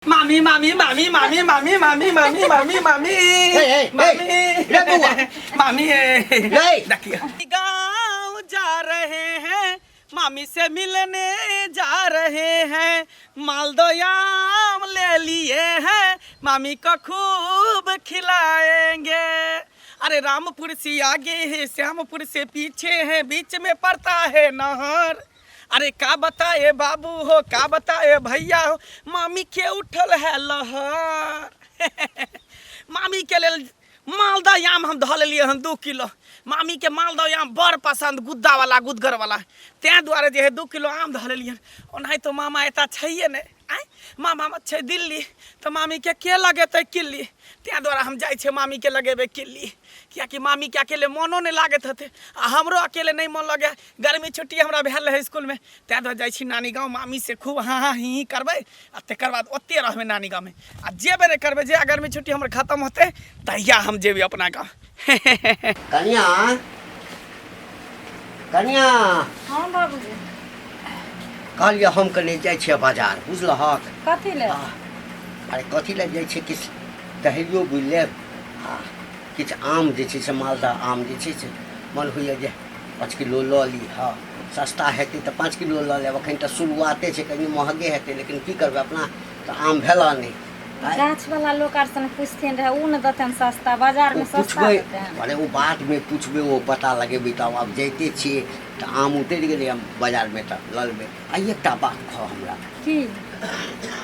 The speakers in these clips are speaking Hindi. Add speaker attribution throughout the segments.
Speaker 1: Mami, mami, mami, mami, mami, mami, mami, mami, mami. मामी गाँव जा रहे हैं, मामी से मिलने जा रहे हैं, मालदो आम ले लिए हैं, मामी को खूब खिलाएंगे। अरे रामपुर से आगे है, श्यामपुर से पीछे है, बीच में पड़ता है नहर। अरे का बताए बाबू हो, का बताए भैया हो, मामी के उठल है लहर। मामी के लेल मालदा आम हम धो लिए हम 2 किलो। मामी के मालदा आम बड़ पसंद, गुद्दा वाला गुदगर वाला, तैं दुआरे जे है 2 किलो आम धो लिए। ओनाहि तो मामा एता छैये ने, आय मामा छै दिल्ली, तो मामी के लगेतै किल्ली, तैं दुआरे हम जाइ छै मामी के लगेबे किल्ली, कियाकि मामी के अकेले मनो नहीं लागत हते, आ हमरो अकेले नहीं मन लगे। गर्मी छुट्टी हमरा भेल रहे स्कूल में, तैं दुआरे जाइ छी नानी गाँव, मामी से खूब हाँ ही करबै, आ तकर बाद ओते रहबै नानी गाँव में। आ जेबे नहीं करबै, जे गर्मी छुट्टी हमर खत्म होते तहिया हम जेबै अपना गाँव।
Speaker 2: कन्या कन्या
Speaker 3: हाँ बाबूजी,
Speaker 2: कहलिए हम कने जाइ छियै बाजार, बुझलहक?
Speaker 3: कथी ले?
Speaker 2: अरे कथी ले जाइ छियै, किछु दहियो बुझि लेब, आ किछु आम जे छै से मालदह आम जे छै से मन होइए जे 5 किलो लऽ ली। हाँ सस्ता हेतै तऽ 5 किलो लऽ लेब, एखन तऽ शुरुआते छै, कनि महगे हेतै, लेकिन की करबै, अपना तऽ आम भेला नहीं।
Speaker 3: गाछ वाला लोग आर सन पूछथिन रहे, उ न दतन सस्ता, बाजार में सस्ता
Speaker 2: पूछबै,
Speaker 3: देतन।
Speaker 2: अरे वो बात में पूछबै, वो पता लगेबै, तब आब जैते छियै तऽ आम उतरि गेलै हम बाजार में तऽ लऽ लेबै। आ एकटा बात कह हमरा,
Speaker 3: की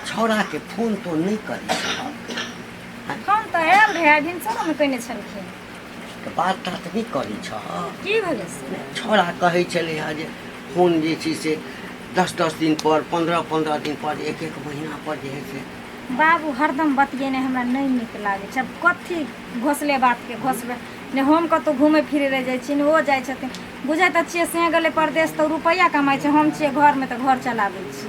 Speaker 2: छौड़ा के फोन तो नहीं करै छै,
Speaker 3: फोन तो आयल रहे, भिनसर में कइने छलखिन,
Speaker 2: तऽ बात तात नहीं करै छ?
Speaker 3: की भेलै से?
Speaker 2: छौड़ा कहै छलै हँ जे फोन जे छै से 10-10 दिन पर, 15-15 दिन पर, 1-1 महीना पर जे है से।
Speaker 3: बाबू हरदम बतियेने हमरा नहीं नीक लागे छै, कथी घोसले बात के घोसबे ने। हम कतौ घूमे फिरे रह जाइ छी ने, ओ जाइ छथिन, बुझै तऽ छियै से गेलै परदेश तऽ रुपैया कमाइ छै, हम छियै घर में तऽ घर चलाबै छी।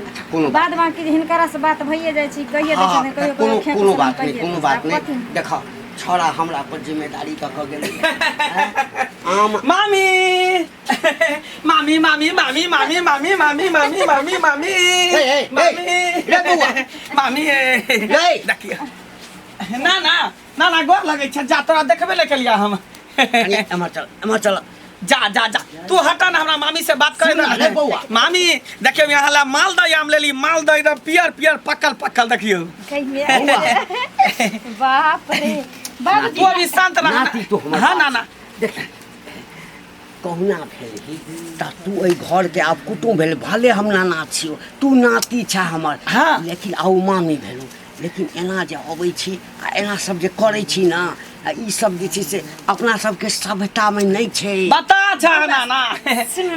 Speaker 3: बाद बाकी हिनकरा से बात भइए जाइ छी, कहिए दै छथिन, कहियो कहियो खेत
Speaker 2: कोनो बात नहीं, कोनो बात नहीं। देखा छौड़ा हमरा पर जिम्मेदारी दऽ कऽ गेलै आम।
Speaker 1: मामी मामी मामी मामी मामी मामी मामी मामी मामी मामी मामी देखिए ना ना ना ना गोर लगे छै, जा तोरा देखबे ले केलिया हम।
Speaker 2: एमर चल
Speaker 1: जा जा जा, तू हटा ना, हमरा मामी से बात करे ना। मामी देखियो यहाँ ला मालदह आम लेली, मालदह एकदम पियर पियर पकल पकल, देखियो।
Speaker 3: बाप रे बाबू,
Speaker 1: तू अभी शांत रह। हाँ ना ना
Speaker 2: देख कहुना भेलही तऽ तू एहि घर के आब कुटुम भेल, भले हम नाना छियौ, तू नाती छा हमर,
Speaker 1: हाँ।
Speaker 2: लेकिन आउ मामी भेलू। लेकिन एना जे अबै छी आ एना सब जे करै छी ना, आ ई सब जे छै से अपना सबके सभ्यता में नहीं छै।
Speaker 1: बता छा ना ना,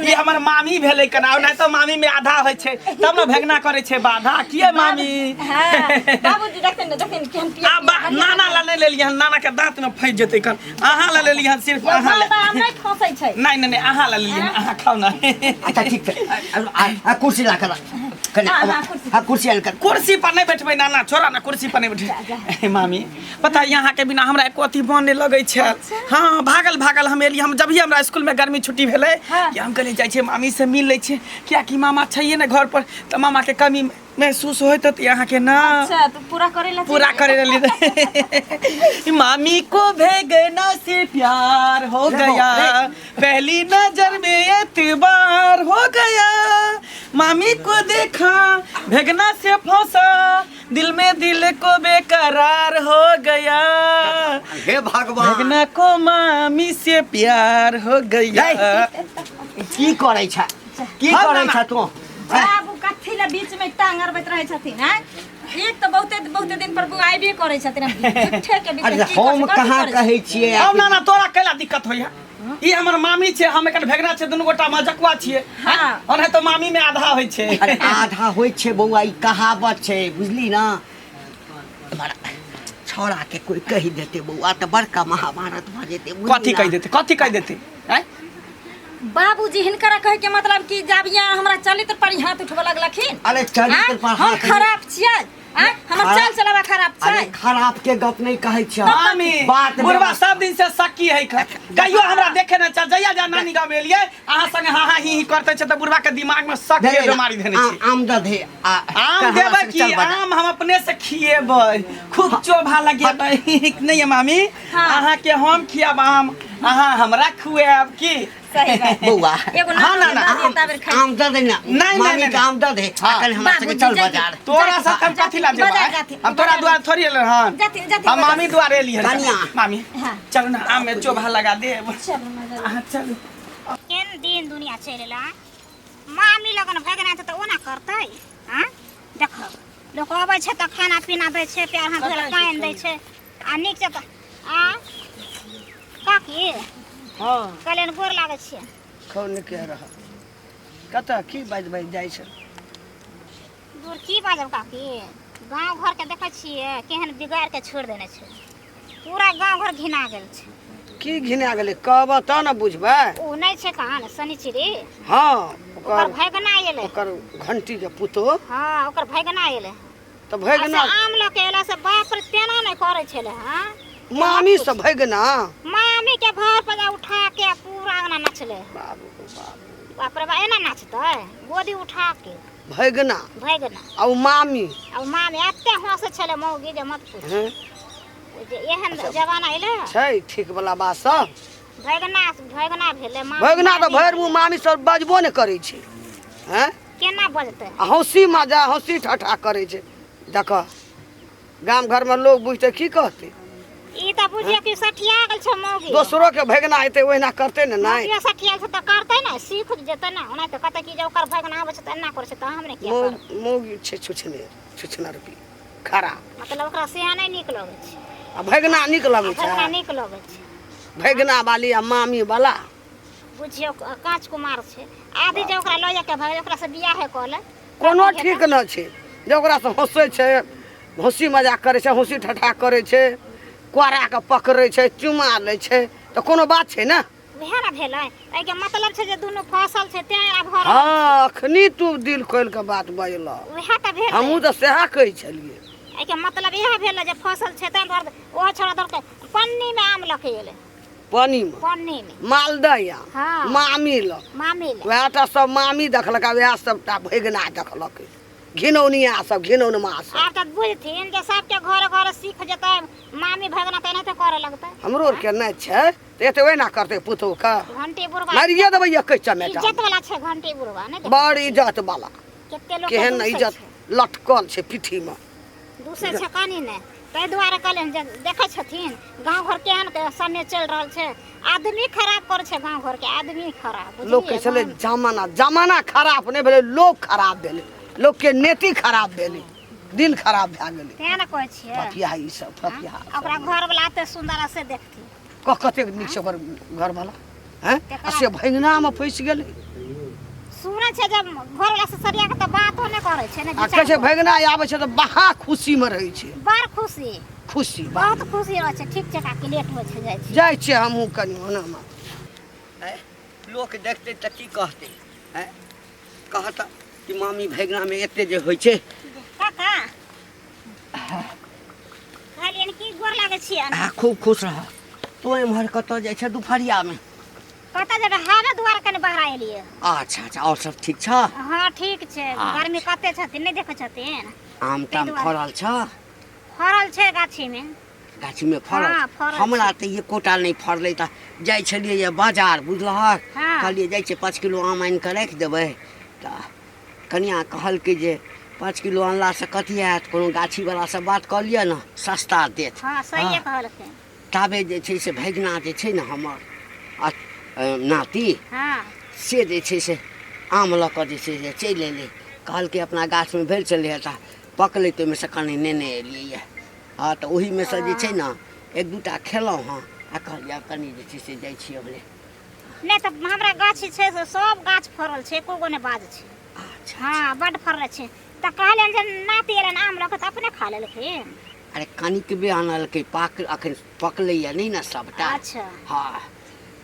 Speaker 1: ये हमर मामी भेलै कना, नहीं तो मामी में आधा होय छै, तब ना भेगना करे छै बाधा। किए मामी?
Speaker 3: हां बाबूजी देखिन केहन पिया।
Speaker 1: नाना ला ले लेलिए, नाना के दांत में फंस जेतै कन। अहाँ ला ले लिहन, सिर्फ अहाँ ले।
Speaker 3: हम नहीं फंसै छै।
Speaker 1: नहीं नहीं नहीं, अहाँ ला ले लिहन, अहाँ खाओ ना।
Speaker 2: अच्छा ठीक छै, आ कुर्सी ला कर, हाँ कुर्सी आन कर।
Speaker 1: कुर्सी पर नहीं बैठबै नाना, छोड़ा ना, कुर्सी पर नहीं बैठे। मामी पता यहाँ के बिना हमरा एको अथी बने लगे छै। हाँ भागल भागल हम एली, हम जब भी हमरा स्कूल में गर्मी छुट्टी भेलै, कि हम कहले जाइ छै मामी से मिल लै छै, कियाकि मामा छैये ने घर पर, तो मामा के कमी महसूस होत तो यहाँ के ना।
Speaker 3: अच्छा तो पूरा करे
Speaker 1: लिए। मामी को भेगना से प्यार हो गया, पहली नजर में एतबार हो गया, मामी को देखा भेगना से फंसा, दिल में दिल को बेकरार हो गया,
Speaker 2: हे भगवान
Speaker 1: भेगना को मामी से प्यार हो गया।
Speaker 2: की करे छ, की करे छ तू?
Speaker 3: बाबू कथी ले बीच में टांग अरबैत रहै छथिन? हैं एक तो बहुते दिन पर आइबे करै छथिन, झूठे के बीच में
Speaker 2: हम कहाँ कहै छियै?
Speaker 1: अब ना ना तोरा कैला दिक्कत होइया? ई हमर मामी छै, हम एकर भेगना छै, दुनू गोटा मजकुआ छियै।
Speaker 3: हां
Speaker 1: ओने तो मामी में आधा होय छै।
Speaker 2: अरे आधा होय छै बौआ, ई कहावत छै, बुझली ना? छौड़ा के कोई कहि देते बौआ तऽ बड़का महाभारत भ जेतै।
Speaker 1: कथी कहि देते, कथी कहि देते? हैं
Speaker 3: बाबूजी हिनकरा कहे के मतलब कि जब यहाँ हमरा चलित पर हाथ उठबे लगलखिन।
Speaker 2: अरे चलित पर
Speaker 3: हम खराब छियै, हमर चाल चलावा खराब खराब
Speaker 2: अरे
Speaker 3: छै
Speaker 2: खराब के गप नहीं कहै छ
Speaker 1: मामी
Speaker 2: बात
Speaker 1: बुढ़वा सब दिन से शक्की है कहियो हमरा देखे न चल जइया जा नानी गाँव में एलिए अहाँ संगे हाँ हाँ ही करते छ त बुढ़वा के दिमाग में शक के बीमारी धने छी
Speaker 2: आम दे दे
Speaker 1: आम देबै की आम हम अपने से खिएबै खूब चोभा लगेबै नहीं है मामी अहाँ के हम खियाब आम अहाँ हमरा खुआब की
Speaker 3: सही बात
Speaker 2: बौआ
Speaker 3: एगो
Speaker 1: हाँ, ना, ना,
Speaker 2: आम दे दे ना
Speaker 1: नहीं,
Speaker 2: मामी
Speaker 1: नहीं,
Speaker 2: के आम दे दे कल हमरा संगे चल बाजार
Speaker 1: तोरा सब कम कथी ला जेबै
Speaker 3: बाजार जाती,
Speaker 1: हम तोरा द्वार थोड़ी एले हन
Speaker 3: जाती जाती
Speaker 1: हम मामी द्वार एली हन
Speaker 2: कनिया।
Speaker 1: मामी
Speaker 3: हाँ।
Speaker 1: चल ना आम में चोभा लगा दे
Speaker 3: चलो मजा
Speaker 1: अहाँ चल
Speaker 4: केन दिन दुनिया चलेला मामी लगन भगना त ओना करतै हां देखो लोग अबै छै त खाना पीना दै छै प्यार हाथ धोला पानि दै छै आ नीक से त आ काकी
Speaker 2: हां
Speaker 4: कलेन गोर लागै छै
Speaker 2: कौन के रहा कत की बाज जाइ छै
Speaker 4: गोर की बाजब काकी गांव घर के देखै छियै केहन बिगाड़ के छोड़ देने छै पूरा गांव घर घिना गेल छै
Speaker 2: की घिना गेलै कहब त न बुझबै
Speaker 4: उ नै छै कहां शनिचरी
Speaker 2: हां
Speaker 4: ओकर भगना एले
Speaker 2: ओकर घंटी के पुतो
Speaker 4: हां ओकर भगना एले
Speaker 2: त भगना
Speaker 4: आम लके एला से बाप रे तेना नै करै छले हां
Speaker 2: मामी से भगना
Speaker 4: मामी के भर पर उठा के पूरा अंगना नाचले
Speaker 2: बाबू बाबू
Speaker 4: बाप रे बा एना नाचतै गोदी उठा के
Speaker 2: भगना
Speaker 4: भगना
Speaker 2: आ मामी
Speaker 4: अब मामी एते हंसे छले मौगी जे मत पूछ
Speaker 2: हैं
Speaker 4: जे एहन जमाना एले
Speaker 2: छै ठीक वाला बात सब
Speaker 4: भगना भेले मामी
Speaker 2: भगना त भैर मुँह मामी सब बजबो ने करै छै हैं
Speaker 4: केना बजतै
Speaker 2: आ हंसी मजा हंसी ठठा करै छै देख गाम घर में लोग बुझते की कहते
Speaker 4: ई त बुझियो कि सठिया गेल छै मौगी
Speaker 2: दोसरो के भगना हेतै ओहिना करते ने नहीं
Speaker 4: मौगी सठिया छै त करतै ना सीख जेतै ना ओना त कतै कि जे ओकर भगना आबै छै त एना करै छै त हमरे के कर
Speaker 2: मौगी छै छुछना रुपी खरा
Speaker 4: मतलब ओकरा से नै नीक लगै छै
Speaker 2: आ भगना नीक लगै छै
Speaker 4: भगना नीक लगै छै
Speaker 2: भगना वाली आ मामी वाला
Speaker 4: बुझियो कांच कुमार छै आदि जे ओकरा लऽ जाके भाग ओकरा से बियाह है कॉल
Speaker 2: कोनो ठीक न छै जे ओकरा से हंसै छै हंसी मजाक करै छै हंसी ठठा करै छै कोरा के पकड़ै छै चुमा लै छै त कोनो बात छै ना
Speaker 4: वएह ना भेलै एहि के मतलब छै जे दुनू फसल छै तें अब घर
Speaker 2: हाँ अखनी तू दिल खोल के बात बजल
Speaker 4: वएह त भेल
Speaker 2: हमहू तो सेहा कहै छलिए
Speaker 4: एहि के मतलब इएह भेलै जे फसल छै तें दुआरे ओ छोड़ा दर के पन्नी में आम लखे एले
Speaker 2: पानी में
Speaker 4: पन्नी में
Speaker 2: मालदह या
Speaker 4: हाँ।
Speaker 2: मामी ल
Speaker 4: मामी ले
Speaker 2: वएह टा सब मामी देखलक वएह सबटा भगना देखलक घिनौनिया सब घिनौनमा सब
Speaker 4: आब त बुझथिन जे सबके घर घर सीख जेतै मामी भगना त एनाहिते करे लगतै
Speaker 2: हमरो आर के नहीं छै त एते ओहिना करतै पुतौ का
Speaker 4: घंटी बुढ़वा
Speaker 2: मारिए देबै एक चमेटा
Speaker 4: इज्जत वाला छै घंटी बुढ़वा नै
Speaker 2: बड़ इज्जत वाला
Speaker 4: केते लोग
Speaker 2: केहन इज्जत लटकल छै पिठी में
Speaker 4: दूसरे छै कानी ने ताहि दुआरे कहले जे देखै छथिन गांव घर केहन के समय चल रहल छै आदमी खराब करे छै गांव घर के आदमी खराब
Speaker 2: लोग कहै छलै जमाना खराब नहीं भेलै लोग खराब भेलै लोग के नीति खराब भेलै दिल खराब भए गेलै
Speaker 4: तें ने कहै छियै
Speaker 2: फपिया ई सब फपिया
Speaker 4: ओकरा घर वाला एते सुंदर से देखती
Speaker 2: कते नीक छै ओकर घर वाला हैं से भगना में फंस गेलै
Speaker 4: सुनै छै जब घर वाला से सरिया के त बातो नै करे छै ने
Speaker 2: आ कहै छै भगना आबै छै त बहा खुशी में रहै छै
Speaker 4: बड़ खुशी
Speaker 2: खुशी
Speaker 4: बहुत खुशी रहै छै ठीक छै काकी लेट होइ छै जाइ छै
Speaker 2: जाइ छै हमहूँ कनि ओना लोक देखतै त की कहतै हैं कहत कि मामी भगना में एते जे होइ छै
Speaker 4: काका कहलियन की गोर लागै छियै
Speaker 2: खूब खुश रह तू एम्हर कतऽ जाइ छै दुपहरिया में
Speaker 4: कतऽ जेबै हावे दुआर कने बहरा एलियै
Speaker 2: अच्छा अच्छा और सब ठीक छ
Speaker 4: हाँ ठीक छै गर्मी कते छथिन नहि देखै छथिन
Speaker 2: आम ताम फड़ल छ
Speaker 4: फड़ल छै गाछी में
Speaker 2: गाछी में फड़ल
Speaker 4: हाँ, फड़ल
Speaker 2: हमरा त ये कोटा नहीं फड़लै त जाइ छलियै ये बाजार बुझलहक
Speaker 4: हाँ।
Speaker 2: कहलियै जाइ छै 5 किलो आम आनि कऽ राखि देबै त कनिया कहलकै जे 5 किलो अनला से कथी हैत कोनो गाछी वाला से बात कऽ लिअ न सस्ता देत
Speaker 4: हाँ सही
Speaker 2: हाँ।
Speaker 4: कहलकै
Speaker 2: ताबे जे छै से भगना जे छै ने हमर नाती
Speaker 4: हाँ
Speaker 2: से जे छै से आम लऽ कऽ जे छै से चलि एलै कहलकै अपना गाछमे भेल छलै तऽ पकलै तऽ ओहिमे से कनि नेने एलियै यऽ हाँ तऽ ओहीमे से जे छै ने एक दूटा खेलहुँ हँ आ कहलियै आब कनि जे छै से जाइ छी अबले
Speaker 4: नहीं तो हमरा गाछी छै से सब गाछ फड़ल छै एको गो ने बाज छै
Speaker 2: अच्छा
Speaker 4: हाँ बड फड़ल छै तऽ कहलियन जे नाती एलन आम लऽ कऽ तऽ अपने खा लेलखिन
Speaker 2: अरे कनिक बे आनलकै अखन पकलैया नहीं ने सबटा
Speaker 4: अच्छा
Speaker 2: हाँ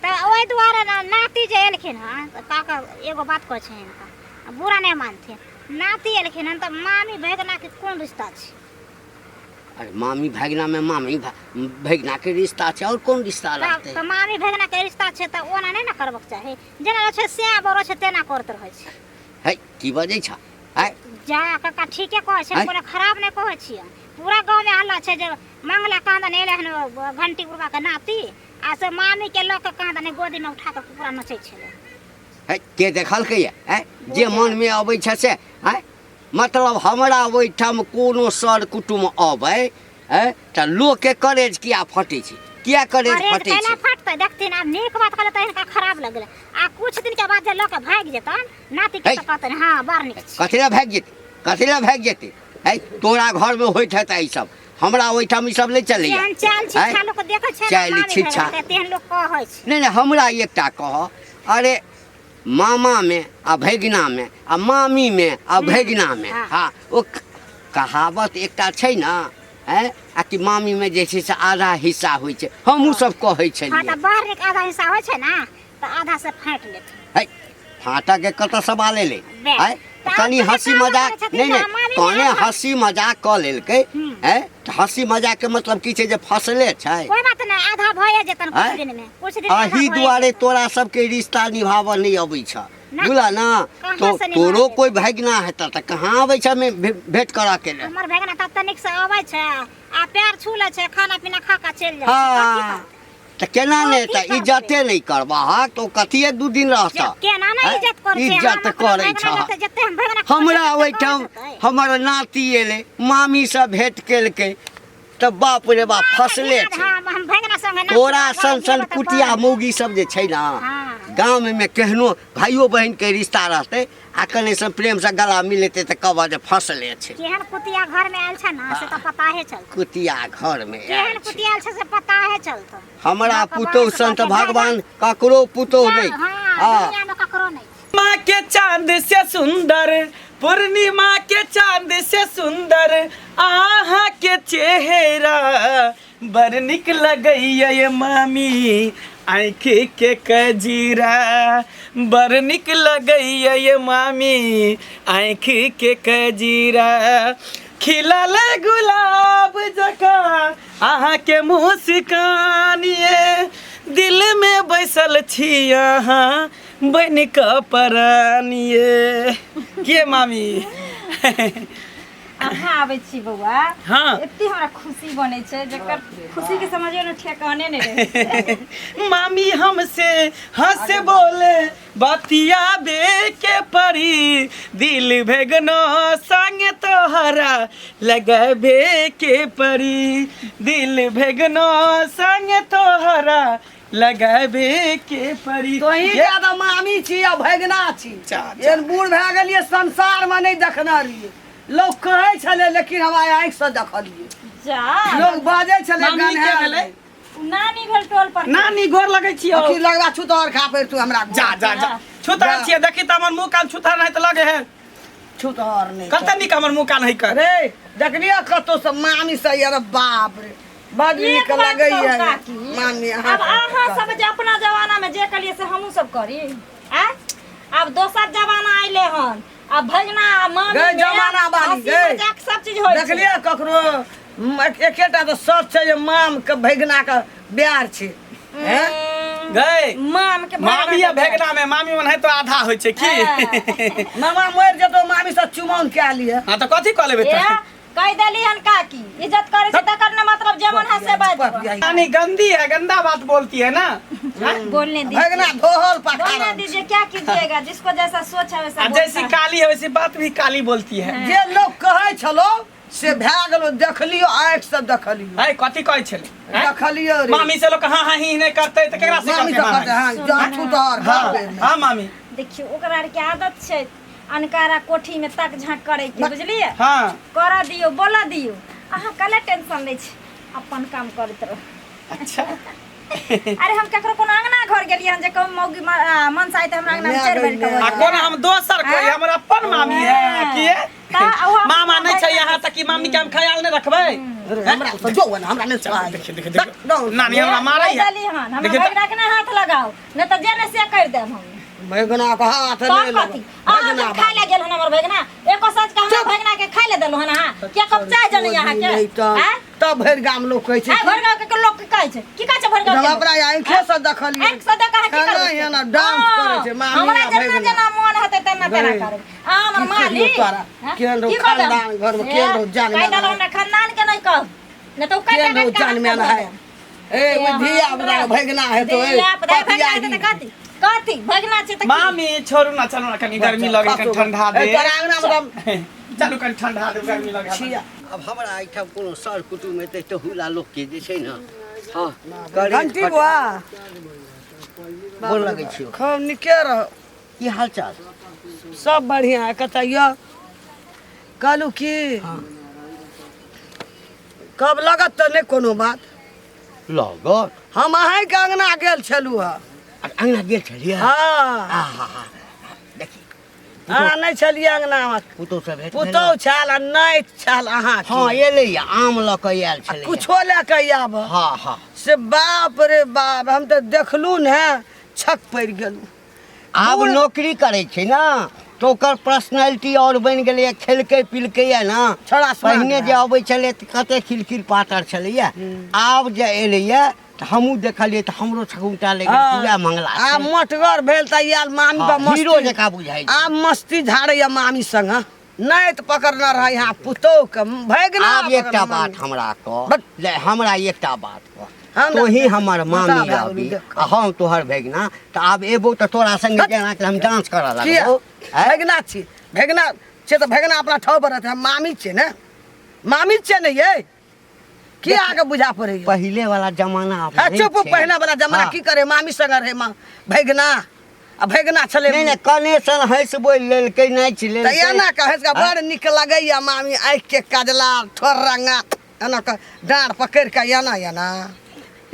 Speaker 4: तऽ ओहि दुआरे नाती जे एलखिन हँ तऽ काका एगो बात कहै छै हिनका बुरा नहीं मानथिन नाती एलखिन हँ तऽ मामी भगना के कोन रिश्ता छै
Speaker 2: अरे मामी भगना में मामी भगना के रिश्ता छै और कौन रिश्ता रहते
Speaker 4: तो मामी भगना के रिश्ता छै त ओना नहीं ना करबक चाही जेना छै से बरो छै तेना करत रहै छै
Speaker 2: है की बजै छ है
Speaker 4: जा काका ठीके कहै छै कोनो खराब नहीं कहै छियै पूरा गांव में हल्ला छै जे मंगला कांदन एले हन घंटी उड़वा के नाती आ से मामी के लोग के कांदन गोदी में उठा के पूरा नचै छले
Speaker 2: है के देखलकै है जे मन में अबै छै से है मतलब हमरा ओहिठाम कोनो सर कुटुम अबै है त लोग के करेज किया फटे छै किया करेज फटे छै
Speaker 4: फटतै देखथिन आब नीक बात कहले त इनका खराब लगले आ कुछ दिन के बाद जे लोग के भाग जेतन नाती के त कहतन हां बार नीक छै
Speaker 2: कथीला भाग जेतै है तोरा घर में होइत है त ई सब हमरा ओहिठाम ई सब नहीं चलै
Speaker 4: केहन चाल शिक्षा लोग देखे छै
Speaker 2: चाल शिक्षा
Speaker 4: तेहन लोग कहै छै
Speaker 2: नहीं हमरा एकटा कह अरे मामा में आ भगना में आ मामी में आ भगना में हाँ ओ कहावत एकटा छै ना है आ कि मामी में जे छै से आधा हिस्सा होइ छै हमहूँ सब कहै छलियै
Speaker 4: हां त बाहर के आधा हिस्सा होइ छै ना त आधा से फाट लेत
Speaker 2: है फाटा के कत सवाल ले है कनी हंसी मजाक नहीं कने हंसी मजाक क लेलकै है हंसी मजाक के मतलब की छै जे फसले छै
Speaker 4: कोई बात नहीं आधा भए जेतन कुछ दिन
Speaker 2: अही दुआरे तोरा सबके रिश्ता निभाव नहीं अबै छ बुझला ना तो तोरो कोई भगना हेता त कहाँ अबै छ में भेंट करा के ले
Speaker 4: हमर भगना त तनिक से अबै छै आ पैर छूले छै खाना पीना खा के चल जाय
Speaker 2: हां त केना ने त इज्जते नहीं करबा तो कथिए दू दिन रहता
Speaker 4: केना ना इज्जत कर
Speaker 2: इज्जत करे छ हमरा ओइठाम हमर नाती एले मामी से भेंट केलकै त बाप रे बाप फसले छै
Speaker 4: हम भगना संगे ना
Speaker 2: तोरा सन कुटिया मौगी सब जे छै ना गांव में केहनो भाइयो बहन के रिश्ता रहते आ कने से प्रेम से गला मिलते त कब जे फसले छै
Speaker 4: केहन कुटिया घर में आयल छै ना से त पता है चल
Speaker 2: कुटिया घर में
Speaker 4: केहन कुटिया आयल छै से पता है चलत
Speaker 2: हमरा पुतौ संत भगवान ककरो पुतौ नहीं
Speaker 4: हां दुनिया में ककरो नहीं
Speaker 1: माँ के चांद से सुंदर पूर्णिमा के चांद से सुंदर आहा के चेहरा बर निक लगैया ये मामी आँख के कजीरा बर निक लगैया ये मामी आँख के कजीरा खिलल गुलाब जका आहा के मुस्कान ये दिल में बैसल छी अहाँ बन का परानिए के मामी
Speaker 3: अहाँ आबै छी बौआ
Speaker 1: हाँ
Speaker 3: एते हमरा खुशी बनै छै जकर खुशी के समझियो न ठेकाने नहीं रहे
Speaker 1: मामी हमसे हंस बोले बतिया बे के परी दिल भेगनो संग तोहरा लगाबे के परी दिल भेगनो संग तोहरा लगाबे के परी
Speaker 5: तो ही ज्यादा मामी छी या भगना छी एन बूढ़ भए गेलिए संसार में नहीं देखना रहिए लोग कहे छले लेकिन हमारे आँख से देखलिए
Speaker 3: जा
Speaker 5: लोग बाजे छले
Speaker 1: मामी के भेलै
Speaker 3: नानी भेल टोल पर
Speaker 1: नानी गोर लगै छियो
Speaker 5: की लगवा छुतोर खा पर तू हमरा
Speaker 1: जा जा जा छुतार छियै देखि त हमर मुंह कान छुतार नहीं त लगे है
Speaker 5: छुतोर नहीं
Speaker 1: कते निक हमर मुंह कान है कर
Speaker 5: रे देखलिए कतो से मामी से यार बाप रे बड़ निक लगे है मामी
Speaker 3: अब अहाँ सब जे अपना जमाना में जे कलिए से हमहू सब करी आ अब दोसर जमाना आइले हन अब भगना मामी
Speaker 5: गए जमाना बाली गए
Speaker 3: सब चीज होय
Speaker 5: देखलिए ककरो एकेटा तो सच छै जे माम के भगना के प्यार छै हैं
Speaker 1: गए
Speaker 3: माम के
Speaker 1: मामी या भेगना में मामी मन है तो आधा होय छै की
Speaker 5: मामा मर जेतो मामी से चुमाउन के लिए
Speaker 1: हां त कथि क लेबे त
Speaker 3: कह देली हन काकी इज्जत करे से तकर न मतलब जेमन है से बात
Speaker 1: यानी गंदी है गंदा बात बोलती है ना
Speaker 3: बोलने दीजिए
Speaker 5: भगना धोहल
Speaker 3: बोलने
Speaker 5: पखारा
Speaker 3: दीजिए क्या कीजिएगा जिसको जैसा सोच है वैसा
Speaker 1: जैसी काली है वैसी बात भी काली बोलती है
Speaker 5: जे लोग कहे छलो से भए गेलो देखलियो आँख से देखलियो
Speaker 1: है कथि कहै छले
Speaker 5: देखलियो रे
Speaker 1: मामी से लोग कहां हां ही नहीं करते त केकरा से
Speaker 5: मामी
Speaker 1: करते
Speaker 5: से कहते
Speaker 1: मामी?
Speaker 5: हैं जा छुतोर
Speaker 1: हां हां मामी
Speaker 3: देखियो ओकरा के आदत छै अनकारा कोठी में तक झाँक करे के बुझलिए
Speaker 1: हां
Speaker 3: कर दियो बोला दियो अहाँ कले टेंशन ले छी अपन काम करत रहो
Speaker 1: अच्छा
Speaker 3: अरे हम ककरो कोनो अंगना घर गेलिए हन जे कम मौगी मन साइते हमरा अंगना में चढ़ बैठ के
Speaker 1: आ कोन हम दोसर कोई हमर अपन मामी है की मामा नहीं छै यहाँ तक कि मामी के हम ख्याल नहीं रखबै
Speaker 5: हमरा से जो हमरा नहीं सवाल
Speaker 1: नानी हमरा मारै है
Speaker 3: चली हन हम भगना के ना हाथ लगाओ न त जेने से कर देम हम
Speaker 5: भगना के हाथ ले लो
Speaker 3: भगना खाइ ले गेल हन हमर भगना एको सच के हम भगना के खाइ ले देलो हन हां के कब चाय जन यहाँ के हैं
Speaker 5: तब भरि गाम लोग कहै छै
Speaker 3: आ भर गांव के लोग कहै छै की कहै छै भर गांव
Speaker 5: हम
Speaker 3: के
Speaker 5: अपना आँखि से देखलियै
Speaker 3: एक सदा कहा की
Speaker 5: खाना एना डांस करै छै मामी
Speaker 3: हमरा
Speaker 5: आ
Speaker 3: जेना
Speaker 5: भैगना।
Speaker 3: जेना मन हेतै तेना तेना करब आ हमर
Speaker 5: की
Speaker 3: माली
Speaker 5: कहियो तोरा? केहन रहौ खानदान घरमे, केहन रहौ जानमे
Speaker 3: कहि
Speaker 5: ना?
Speaker 3: देलहुँ ने खानदान के नहीं कह ने तो कहि
Speaker 5: केहन रहौ जानमे ना है ए वो धिया बड़ा भैगना है तो ए पतिया ही
Speaker 3: कथी भगना छै त
Speaker 1: मामी छोड़ू ना, चलो ना, कनी गर्मी लगे, कनी ठंडा दे।
Speaker 5: ए, तोरा अंगना में
Speaker 1: चलू कनी ठंडा दे, गर्मी लगे।
Speaker 5: छिया
Speaker 2: अब हमरा एहिठाम कोनो सर कुटुम एतै तऽ हुला लोकके जे छै ने हाँ
Speaker 5: घंटी बुआ
Speaker 2: गोर लगै छियौ।
Speaker 5: खूब निके रह
Speaker 2: की हाल चाल?
Speaker 5: सब बढ़िया है कतऽ यऽ कहलू की कब लगत तऽ नहि कोनो बात
Speaker 2: लगत
Speaker 5: हम अहाँके अंगना गेल छलू हँ
Speaker 2: अंगना गेल छलियै?
Speaker 5: हाँ
Speaker 2: देखी
Speaker 5: अहाँ नहि छलियै अंगनामे
Speaker 2: पुतौ सब भेट
Speaker 5: पुतहु छल आ नहि छल अहाँ
Speaker 2: हाँ एलैया आम लऽ कऽ आयल छलै।
Speaker 5: कुछो लए कऽ आब
Speaker 2: हाँ हाँ
Speaker 5: से बाप रे बाप हम तऽ देखलू ने छक पड़ि गेलू
Speaker 2: आब नौकरी करै छै ने तो ओकर पर्सनैलिटी और बनि गेलैया, खेलकै पिलकै या ना।
Speaker 5: छोड़ा
Speaker 2: पहिने जे अबै छलै तऽ कते खिलखिल पातर छलैया, आब जे एलैया तऽ हमहूँ देखलियै तऽ हमरो छकुटा लगे पूरा मंगला छै।
Speaker 5: आब मोटगर भेल तऽ यार मामी
Speaker 2: हाँ,
Speaker 5: पर
Speaker 2: हीरो
Speaker 5: मस्ती
Speaker 2: जकाँ बुझाइ छै।
Speaker 5: आब मस्ती झाड़ैया मामी संग नहीं तऽ पकड़ना रह यहाँ पुतोह के भैगना
Speaker 2: आब एकटा बात हमरा कह, ले हमरा एकटा बात कह,
Speaker 5: हम
Speaker 2: तो ही
Speaker 5: देख-
Speaker 2: हमर मामी
Speaker 5: बता
Speaker 2: अभी
Speaker 5: देख।
Speaker 2: आ हम तोहर भैगना तऽ आब एबो तऽ तोरा संगे जेना कि हम डांस करऽ लगबो।
Speaker 5: भैगना छी भैगना छै तऽ भैगना अपना ठाव पर रहतै हम मामी छै ने मामी छै ने ये की आगे बुझा पड़े
Speaker 2: पहिले वाला जमाना अब नहीं
Speaker 5: चुप
Speaker 2: छै।
Speaker 5: पहिने वाला जमाना
Speaker 2: हाँ।
Speaker 5: की करे मामी संग रहे माँ भैगना आ भैगना छले
Speaker 2: नहीं नहीं कने सन हंस बोल लेलकै नहीं छिले
Speaker 5: तऽ एना कहै का बड़ नीक लगैया मामी आँखि के कजला ठोर रंगा एना के डाँड़ पकड़ के एना एना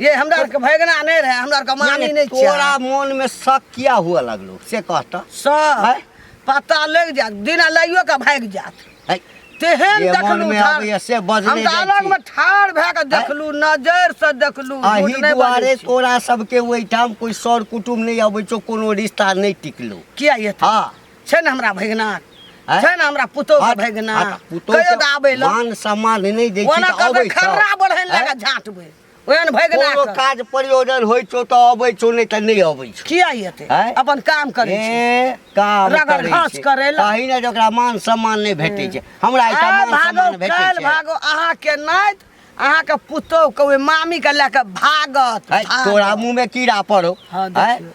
Speaker 5: ये हमरा आर के भैगना नहीं रहे हमरा आर के मामी नहीं छै
Speaker 2: तोरा मन में शक किया हुआ लगलो से कहता
Speaker 5: सब पता लग जात दिना लइयो के भाग जात
Speaker 2: है
Speaker 5: तेहन
Speaker 2: ये मन
Speaker 5: देखलू
Speaker 2: में
Speaker 5: ठाड़-
Speaker 2: आबैया से
Speaker 5: हम
Speaker 2: बजने
Speaker 5: तऽ
Speaker 2: जाइ
Speaker 5: अलग
Speaker 2: छी।
Speaker 5: में ठाड़ भए के देखलू नजर से देखलू
Speaker 2: अही
Speaker 5: झूठ नहि
Speaker 2: दुआरे
Speaker 5: बजै छी।
Speaker 2: तोरा सबके ओहिठाम कोई सर कुटुम नहीं अबै छौ, कोनो रिश्ता नहीं टिकलो।
Speaker 5: किया ये
Speaker 2: हाँ
Speaker 5: छै ने हमरा भैगना
Speaker 2: हैं?
Speaker 5: छै ने हमरा पुतोह के
Speaker 2: हाँ,
Speaker 5: भैगना
Speaker 2: हाँ, पुतोह
Speaker 5: कहियो
Speaker 2: के
Speaker 5: तऽ आबै ल
Speaker 2: मान सम्मान नहीं दै छी
Speaker 5: ओना
Speaker 2: तऽ अबै
Speaker 5: कहबै
Speaker 2: छौ।
Speaker 5: खर्रा बढ़ैन
Speaker 2: हैं?
Speaker 5: लगा झाँटबै ओहन भैगना
Speaker 2: कोनो
Speaker 5: के
Speaker 2: काज प्रयोजन होइ छौ तऽ अबै छौ, नहीं तऽ नहीं अबै छौ।
Speaker 5: किया येते
Speaker 2: हैं?
Speaker 5: अपन काम करे छै
Speaker 2: ए काम
Speaker 5: रगड़
Speaker 2: करै
Speaker 5: घास
Speaker 2: छै।
Speaker 5: करै ला।
Speaker 2: ताहि ने जकरा मान सम्मान नहीं भेटै छै, हमरा
Speaker 5: आइ
Speaker 2: एहिठाम मान
Speaker 5: भागो
Speaker 2: सम्मान भेटै
Speaker 5: काल्हि
Speaker 2: छै।
Speaker 5: भागो अहाँ के नाइत अहाँ के पुतोह के ओहि मामी के लए के भागत
Speaker 2: है, तोरा मुंह में कीड़ा पड़ो
Speaker 5: हाँ
Speaker 2: है?
Speaker 5: देखियो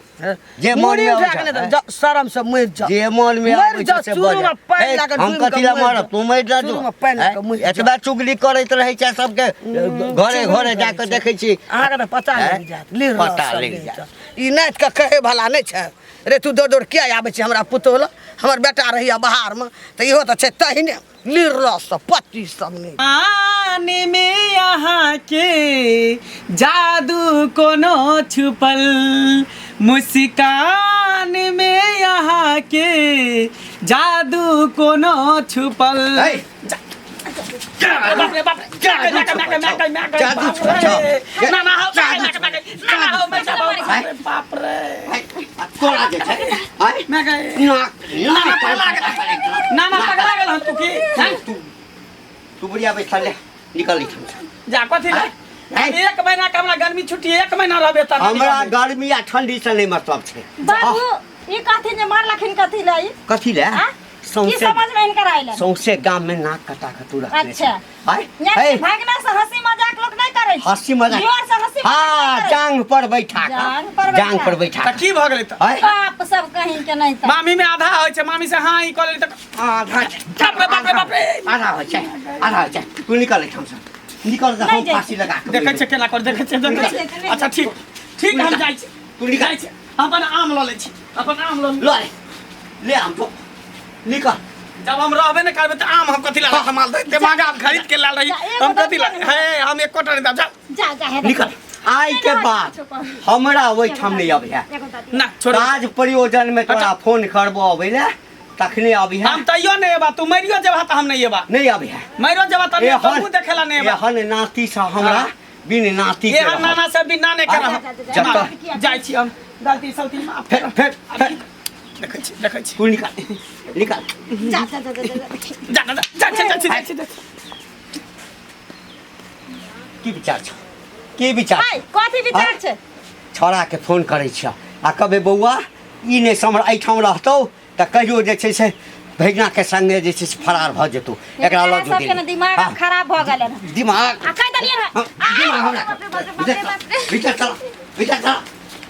Speaker 2: जे मन
Speaker 5: मुड़ी
Speaker 2: में
Speaker 5: उठा
Speaker 2: आबै
Speaker 5: के
Speaker 2: छै,
Speaker 5: नहि तऽ शरम से मरि जा
Speaker 2: जे मन में
Speaker 5: मरि
Speaker 2: आबै
Speaker 5: जा,
Speaker 2: छै से
Speaker 5: चूरू
Speaker 2: बज।
Speaker 5: में पानि
Speaker 2: है,
Speaker 5: लगा
Speaker 2: हम
Speaker 5: डूबि
Speaker 2: कथी
Speaker 5: के
Speaker 2: ला
Speaker 5: मरि
Speaker 2: मरब,
Speaker 5: जा।
Speaker 2: तू मरि जा
Speaker 5: चूरू में पानि लगा मरि जा।
Speaker 2: एतबा चुगली करैत रहै छै सबके घरे घरे जाके देखै छी।
Speaker 5: अहाँके तऽ पता
Speaker 2: हैं?
Speaker 5: लग जायत लीर
Speaker 2: पता
Speaker 5: रस सब
Speaker 2: लग
Speaker 5: लीर
Speaker 2: जायत।
Speaker 5: रस। ई नाइत के कहे भला नहीं छै रे तू दौड़ दौड़ किया आबै छै हमरा पुतोह ल हमर बेटा रहिया बाहर में तऽ इहो तऽ छै तहिने लीर रस सब पत्ती सब नहीं
Speaker 1: आने में यहाँ के जादू कोनो छुपल, मुस्कान में यहाँ के जादू कोनो छुपल।
Speaker 2: है?
Speaker 1: बाप रे बाप रे,
Speaker 2: जादू छुपल।
Speaker 1: ना ना हो, ना हो, मैं जाबो, बाप रे।
Speaker 2: है, तोरा जे छै है?
Speaker 1: मैं गए
Speaker 2: नाक नाक
Speaker 1: ना ना पगला गेल हन तू की हैं?
Speaker 2: तू बुढ़िया बैठा ले निकल इठाम से।
Speaker 1: जा कथी ले एक महीना के हमरा गर्मी छुट्टी एक महीना रहबे त
Speaker 2: हमरा गर्मी आ ठंडी से नहीं मतलब छै।
Speaker 3: बाबू ई कथी जे मारलखिन कथी लाई
Speaker 2: कथी ले
Speaker 3: हां की
Speaker 2: सौंसे
Speaker 3: समझ में इनकर आइलन
Speaker 2: सौंसे गाम में नाक कटा के तू रखले
Speaker 3: अच्छा।
Speaker 2: है
Speaker 3: यानी भागना से हंसी मजाक लोग नहीं करे छै
Speaker 2: हंसी मजाक
Speaker 3: जोर से हंसी
Speaker 2: हाँ
Speaker 3: मजाक
Speaker 2: जांग पर बैठा
Speaker 3: जांग पर
Speaker 2: के जांग
Speaker 3: बैठा।
Speaker 2: पर बैठा
Speaker 1: त की भ गेलै त
Speaker 2: है
Speaker 3: बाप सब कहीं के नहीं था
Speaker 1: मामी में आधा होय छै मामी से हां ई कॉलेज तक
Speaker 2: आधा
Speaker 1: बाप रे बाप रे बाप रे
Speaker 2: आधा हो छै आधा हो छै तू निकल इठाम से निकल जा
Speaker 3: नहीं
Speaker 2: हम
Speaker 3: जाइ
Speaker 2: फांसी लगा के
Speaker 1: देखै छै केना कर देखै छै अच्छा ठीक ठीक हम जाइ छी
Speaker 2: तू निकल
Speaker 1: जाइ छी अपन आम ल लै छी अपन आम ल
Speaker 2: ले ले हम तो निकल
Speaker 1: जब हम रहबे न करबे त आम हम कथी ला संभाल दे दिमाग आप खरीद के लाल रही हम कथी ला है हम एक कोटा नहीं जा
Speaker 3: जा जा है
Speaker 2: निकल आइ के बाद हमरा ओहिठाम नहीं अबै है
Speaker 1: ना छोड़
Speaker 2: काज प्रयोजन में तोरा फोन करबो अबै ले तखने अबै है
Speaker 1: हम तइयो नहीं एबा तू मरियो जेबा त हम नहीं एबा
Speaker 2: नहीं अबै है
Speaker 1: मरियो जेबा त
Speaker 2: एहन-
Speaker 1: तू देखेला नहीं एबा
Speaker 2: एहन नाती से हमरा बिन नाती के
Speaker 1: ये
Speaker 2: रहल।
Speaker 1: नाना से भी नाने कर
Speaker 2: जा,
Speaker 1: जाइ छी हम गलती सलती माफ
Speaker 2: फेर फेर फेर
Speaker 1: देखै छी
Speaker 2: तू निकल निकल
Speaker 3: जा जा जा जा
Speaker 1: जा जा जा जा जा जा
Speaker 2: की विचार छ की विचार
Speaker 3: आइ कथी विचार छै
Speaker 2: छोड़ा के फोन करै छियै आ कहबै बौआ ई नहि समर एहिठाम रहतौ तऽ कहियो जे छै से भैगना के संगे जे छै से फरार भऽ जेतौ एकरा लऽ जो
Speaker 3: सबके ने दिमाग खराब भऽ गेलै
Speaker 2: दिमाग
Speaker 3: आ कहि देलियै
Speaker 2: दिमाग हमरा विचार चला